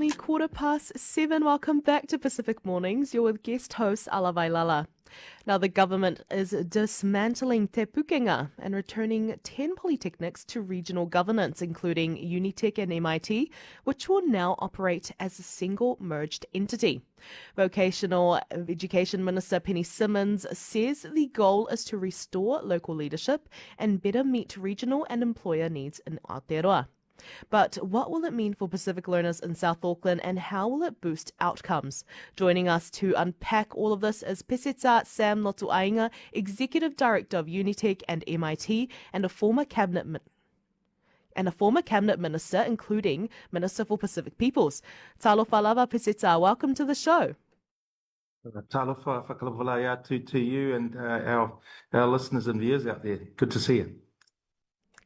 only 7:15. Welcome back to Pacific Mornings. You're with guest host Ala Vailala. Now, the government is dismantling Te Pukenga and returning 10 polytechnics to regional governance, including Unitec and MIT, which will now operate as a single merged entity. Vocational Education Minister Penny Simmonds says the goal is to restore local leadership and better meet regional and employer needs in Aotearoa. But what will it mean for Pacific learners in South Auckland, and how will it boost outcomes? Joining us to unpack all of this is Peseta Sam Lotu-Iiga, Executive Director of Unitec and MIT, and a former cabinet minister, including Minister for Pacific Peoples. Talofa lava, Peseta. Welcome to the show. Talofa whakalavalai to you and our listeners and viewers out there. Good to see you.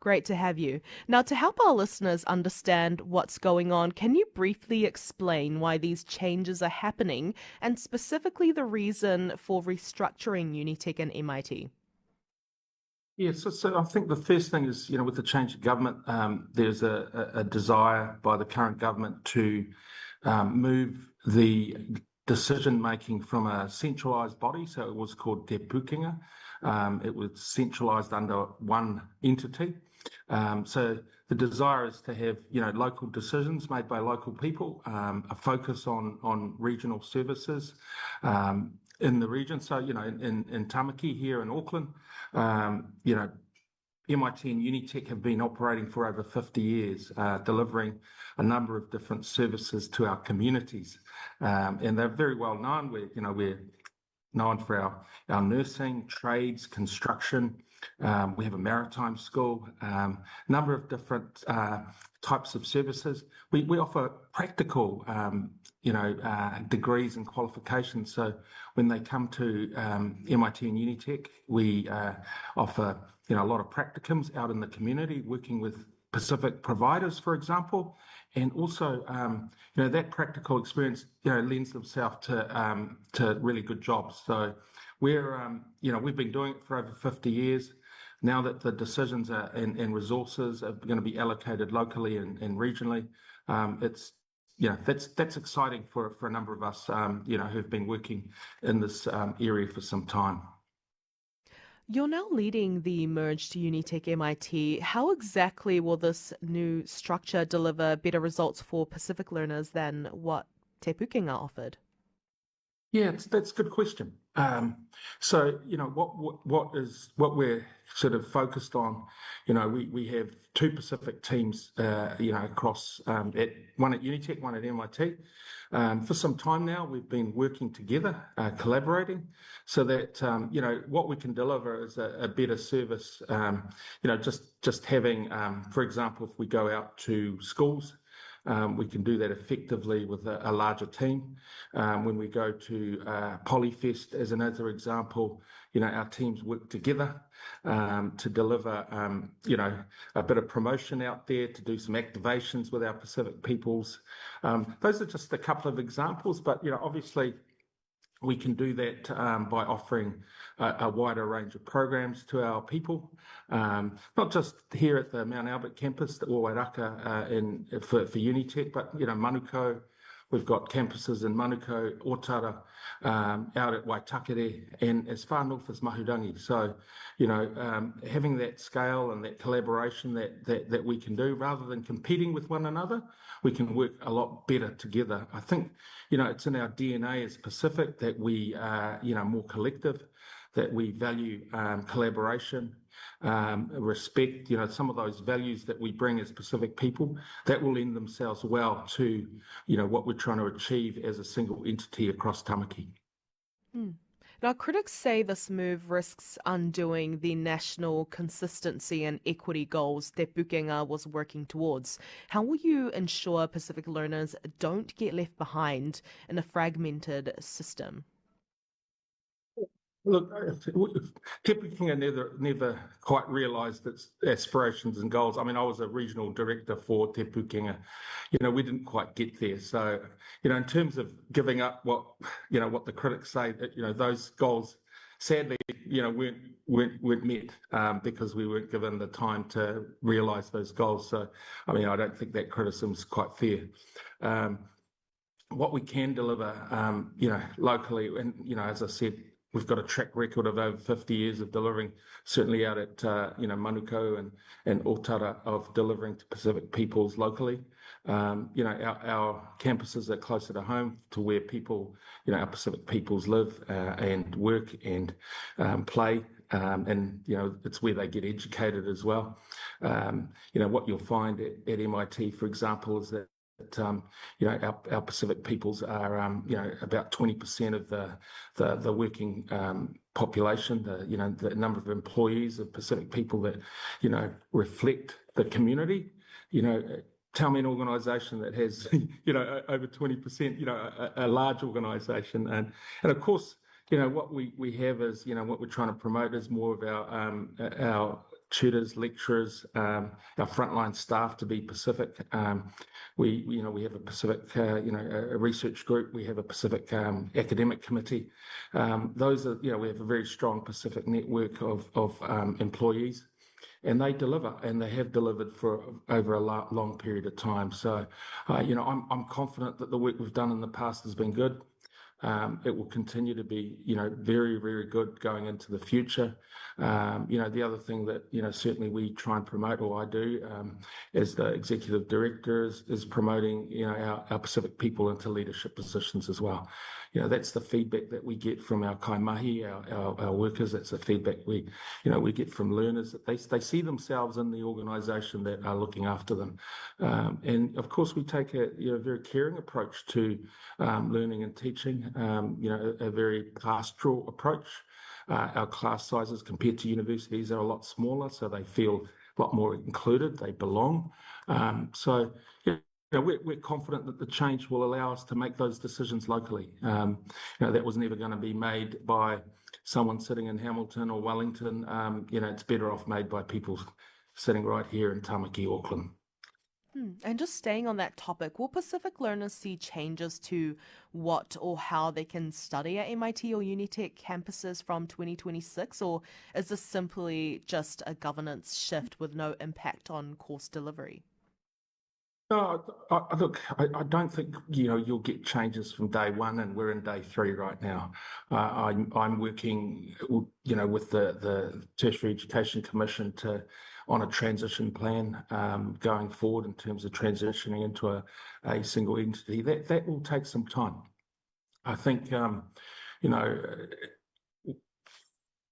Great to have you. Now, to help our listeners understand what's going on, can you briefly explain why these changes are happening and specifically the reason for restructuring Unitec and MIT? Yes, so I think the first thing is, with the change of government, there's a desire by the current government to move the decision-making from a centralised body, so it was called Te Pukenga. It was centralised under one entity. So the desire is to have, local decisions made by local people, a focus on regional services in the region. So, in Tamaki here in Auckland, MIT and Unitec have been operating for over 50 years, delivering a number of different services to our communities. And they're very well known. We're known for our nursing, trades, construction. We have a maritime school, number of different types of services. We offer practical, degrees and qualifications. So when they come to MIT and Unitec, we offer, a lot of practicums out in the community, working with Pacific providers, for example, and also, that practical experience, lends themselves to really good jobs. So we've been doing it for over 50 years. Now that the decisions and resources are going to be allocated locally and regionally, that's exciting for a number of us, who've been working in this area for some time. You're now leading the merged Unitec MIT. How exactly will this new structure deliver better results for Pacific learners than what Te Pukenga offered? Yeah, that's a good question. So, what we're sort of focused on, we have two Pacific teams, across one at Unitec, one at MIT. For some time now, we've been working together, collaborating, so that what we can deliver is a better service. Just having, for example, if we go out to schools. We can do that effectively with a larger team. When we go to Polyfest, as another example, our teams work together to deliver, a bit of promotion out there, to do some activations with our Pacific peoples. Those are just a couple of examples, but obviously, we can do that by offering a wider range of programs to our people, not just here at the Mount Albert campus, the Wairaka for Unitec, but Manukau. We've got campuses in Manukau, Otara, out at Waitakere, and as far north as Mahurangi. So, having that scale and that collaboration that we can do, rather than competing with one another, we can work a lot better together. I think, it's in our DNA as Pacific that we are, more collective, that we value collaboration, respect, some of those values that we bring as Pacific people, that will lend themselves well to, what we're trying to achieve as a single entity across Tamaki. Now, critics say this move risks undoing the national consistency and equity goals Te Pukenga was working towards. How will you ensure Pacific learners don't get left behind in a fragmented system? Look, Te Pukenga never quite realised its aspirations and goals. I mean, I was a regional director for Te Pukenga. We didn't quite get there. So, in terms of giving up what the critics say, that, those goals, sadly, weren't met because we weren't given the time to realise those goals. So, I mean, I don't think that criticism is quite fair. what we can deliver, locally, and as I said, we've got a track record of over 50 years of delivering, certainly out at Manukau and Aotearoa, of delivering to Pacific peoples locally. Our campuses are closer to home, to where people, our Pacific peoples live and work and play. And it's where they get educated as well. What you'll find at MIT, for example, is that our Pacific peoples are about 20% of the working population. The number of employees of Pacific people that reflect the community. Tell me an organisation that has over 20%. A large organisation, and of course. What we have is, what we're trying to promote is more of our tutors, lecturers, our frontline staff to be Pacific. We have a Pacific, a research group. We have a Pacific academic committee. Those are, we have a very strong Pacific network of employees, and they deliver, and they have delivered for over a long period of time. So, I'm confident that the work we've done in the past has been good. It will continue to be, very, very good going into the future. The other thing that, certainly we try and promote, or I do, as the executive director, is promoting, our Pacific people into leadership positions as well. That's the feedback that we get from our kaimahi, our workers. That's the feedback we get from learners, that they see themselves in the organisation that are looking after them. And of course, we take a very caring approach to learning and teaching. A very pastoral approach. Our class sizes compared to universities are a lot smaller, so they feel a lot more included. They belong. We're confident that the change will allow us to make those decisions locally. That was never going to be made by someone sitting in Hamilton or Wellington. It's better off made by people sitting right here in Tamaki, Auckland. And just staying on that topic, will Pacific learners see changes to what or how they can study at MIT or Unitec campuses from 2026, or is this simply just a governance shift with no impact on course delivery? No, look, I don't think you'll get changes from day one, and we're in day 3 right now. I'm working, with the Tertiary Education Commission on a transition plan going forward in terms of transitioning into a single entity. That will take some time. I think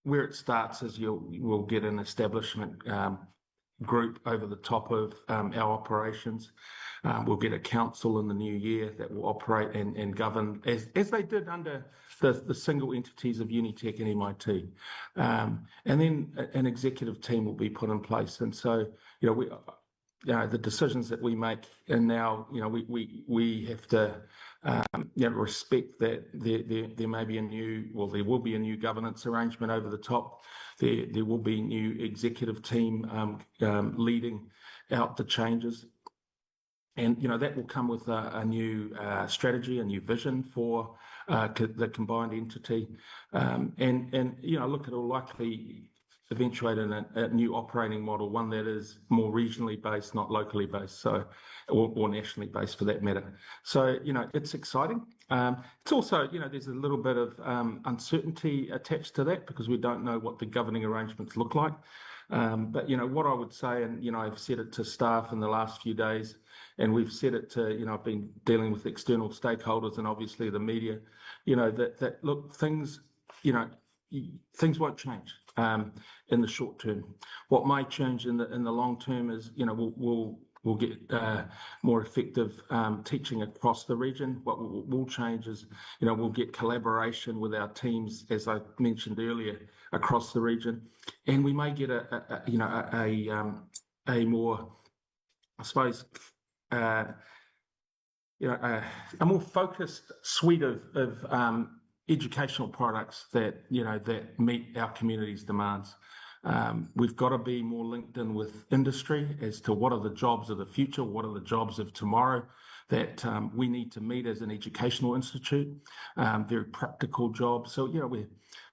where it starts is we'll get an establishment group over the top of our operations. We'll get a council in the new year that will operate and govern as they did under the single entities of Unitec and MIT. And then an executive team will be put in place. And so, the decisions that we make, and now, we have to respect that there may be there will be a new governance arrangement over the top. There will be a new executive team leading out the changes. And, that will come with a new strategy, a new vision for the combined entity. Look, it'll likely eventuate in a new operating model, one that is more regionally based, not locally based, or nationally based for that matter. So, it's exciting. It's also, there's a little bit of uncertainty attached to that, because we don't know what the governing arrangements look like. But, what I would say, and, I've said it to staff in the last few days, and we've said it to, I've been dealing with external stakeholders and obviously the media, that look, things won't change in the short term. What might change in the long term is, we'll get more effective teaching across the region. What will change is, we'll get collaboration with our teams, as I mentioned earlier, across the region, and we may get a more, I suppose, a more focused suite of educational products that meet our community's demands. We've got to be more linked in with industry as to what are the jobs of the future, what are the jobs of tomorrow that we need to meet as an educational institute. Very practical jobs. So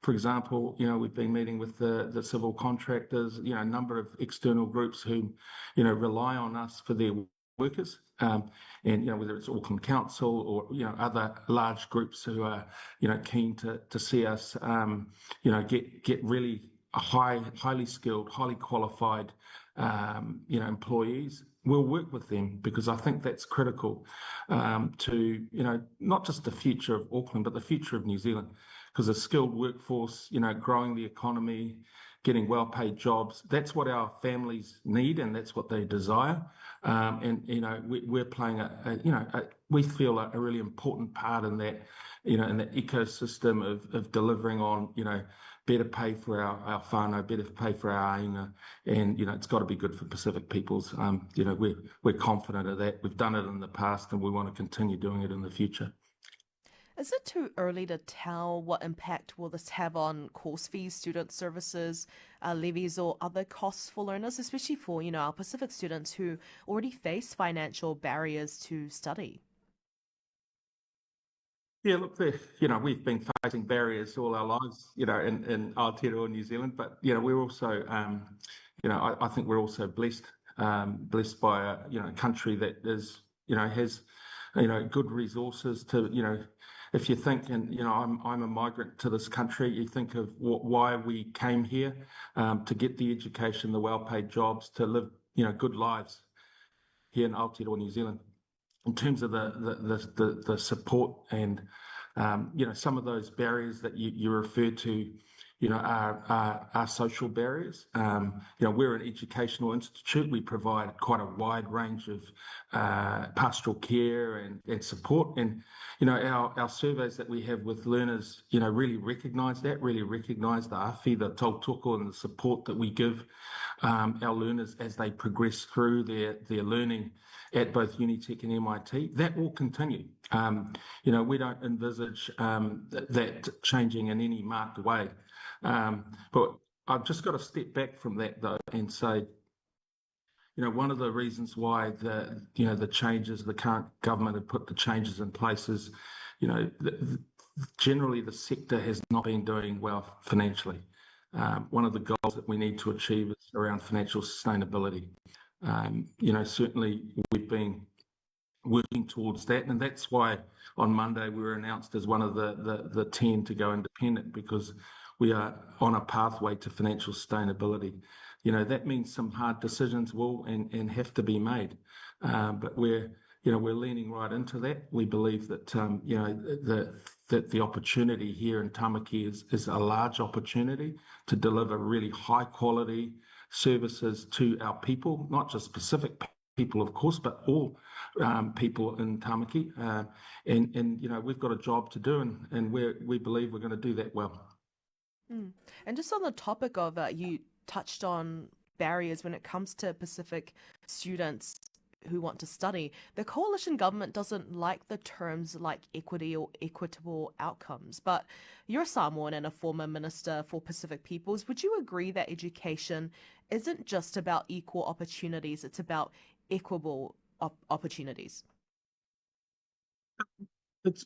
for example, we've been meeting with the civil contractors, a number of external groups who rely on us for their workers, and whether it's Auckland Council or other large groups who are keen to see us get really highly skilled, highly qualified employees. We'll work with them because I think that's critical to not just the future of Auckland but the future of New Zealand, because a skilled workforce, growing the economy, getting well-paid jobs, that's what our families need and that's what they desire. And we're playing we feel a really important part in that, in that ecosystem of delivering on, better pay for our whānau, better pay for our ainga, and it's got to be good for Pacific peoples. We're confident of that. We've done it in the past, and we want to continue doing it in the future. Is it too early to tell what impact will this have on course fees, student services, levies, or other costs for learners, especially for, our Pacific students who already face financial barriers to study? Yeah, look, we've been facing barriers all our lives, in Aotearoa, New Zealand, but we're also, I think we're also blessed, blessed by a country that is, has, good resources to, if you think, and I'm a migrant to this country, you think of why we came here, to get the education, the well-paid jobs, to live, good lives here in Aotearoa, New Zealand. In terms of the support and some of those barriers that you refer to, are social barriers. We're an educational institute. We provide quite a wide range of pastoral care and support. And our surveys that we have with learners, really recognise that, really recognise the awhi, the tautoko, and the support that we give our learners as they progress through their learning at both Unitec and MIT. That will continue. We don't envisage that changing in any marked way. But I've just got to step back from that though and say, one of the reasons why the changes, the current government have put the changes in place is, generally the sector has not been doing well financially. One of the goals that we need to achieve is around financial sustainability. Certainly we've been working towards that, and that's why on Monday we were announced as one of the 10 to go independent, because we are on a pathway to financial sustainability. That means some hard decisions will and have to be made, but we're leaning right into that. We believe that that the opportunity here in Tamaki is a large opportunity to deliver really high quality services to our people, not just Pacific people, of course, but all people in Tamaki. And we've got a job to do, and we believe we're going to do that well. And just on the topic of you touched on barriers when it comes to Pacific students who want to study. The coalition government doesn't like the terms like equity or equitable outcomes, but you're Samoan and a former minister for Pacific peoples. Would you agree that education isn't just about equal opportunities, it's about equitable opportunities? It's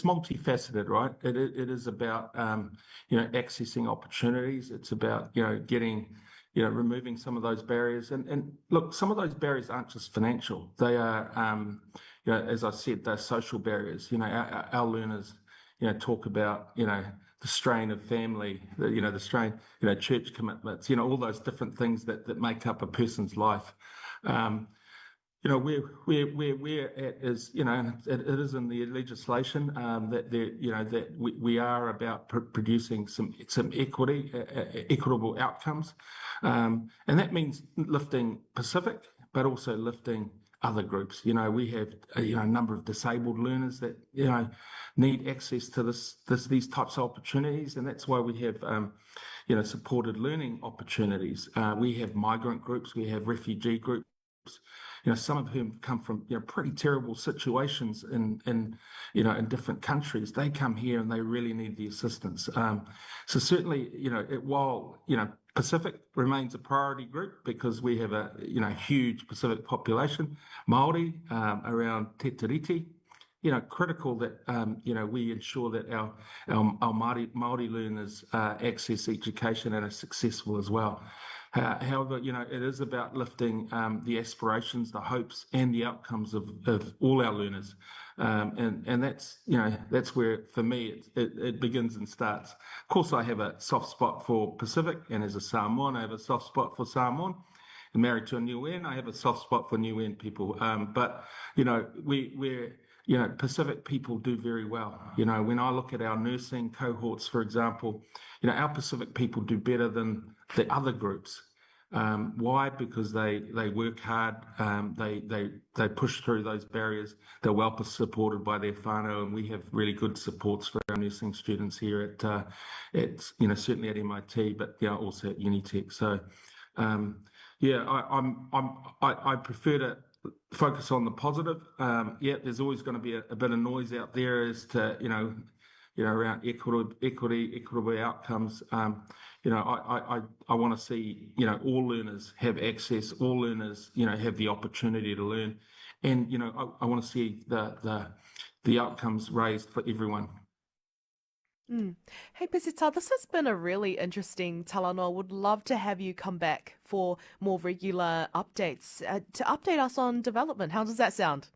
multifaceted, right? It is about accessing opportunities. It's about getting removing some of those barriers. And look, some of those barriers aren't just financial. They are as I said, they're social barriers. Our learners talk about the strain of family, the strain, church commitments, all those different things that make up a person's life. Where we're at is, it is in the legislation that we are about producing some equitable outcomes, and that means lifting Pacific, but also lifting other groups. We have a number of disabled learners that need access to these types of opportunities, and that's why we have supported learning opportunities. We have migrant groups, we have refugee groups. Some of whom come from pretty terrible situations in different countries. They come here and they really need the assistance. So certainly, while Pacific remains a priority group because we have a huge Pacific population, Māori around Te Tiriti, critical that we ensure that our Māori learners access education and are successful as well. However, it is about lifting the aspirations, the hopes, and the outcomes of all our learners. And that's where, for me, it begins and starts. Of course, I have a soft spot for Pacific, and as a Samoan, I have a soft spot for Samoan. And married to a Niuean, I have a soft spot for Niuean people. But Pacific people do very well. When I look at our nursing cohorts, for example, our Pacific people do better than the other groups. Why? Because they work hard, they push through those barriers. They're well supported by their whānau, and we have really good supports for our nursing students here certainly at MIT, but also at Unitec. So I prefer to focus on the positive. There's always going to be a bit of noise out there as to around equitable outcomes. I want to see all learners have access, all learners have the opportunity to learn, and I want to see the outcomes raised for everyone. Hey, Peseta, this has been a really interesting talanoa. Would love to have you come back for more regular updates to update us on development. How does that sound?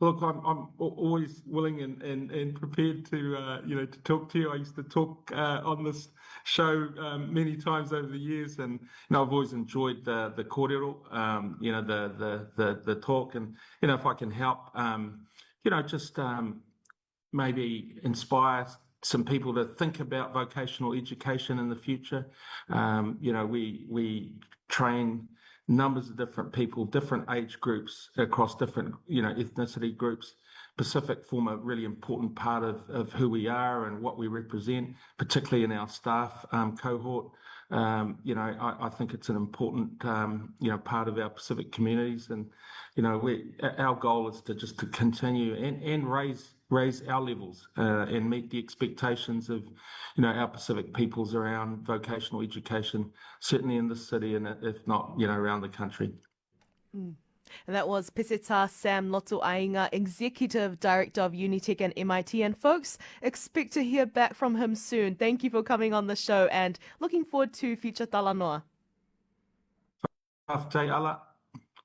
Look, I'm always willing and prepared to talk to you. I used to talk on this show many times over the years, and I've always enjoyed the kōrero, the talk, and if I can help, just maybe inspire some people to think about vocational education in the future. We train numbers of different people, different age groups across different, ethnicity groups. Pacific form a really important part of who we are and what we represent, particularly in our staff cohort. I think it's an important, part of our Pacific communities, and our goal is to continue and raise our levels and meet the expectations of our Pacific peoples around vocational education, certainly in this city and if not around the country. And that was Peseta Sam Lotu-Iiga, Executive Director of Unitec and MIT. And folks, expect to hear back from him soon. Thank you for coming on the show and looking forward to future talanoa. Te ala,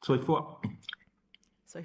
soifua. So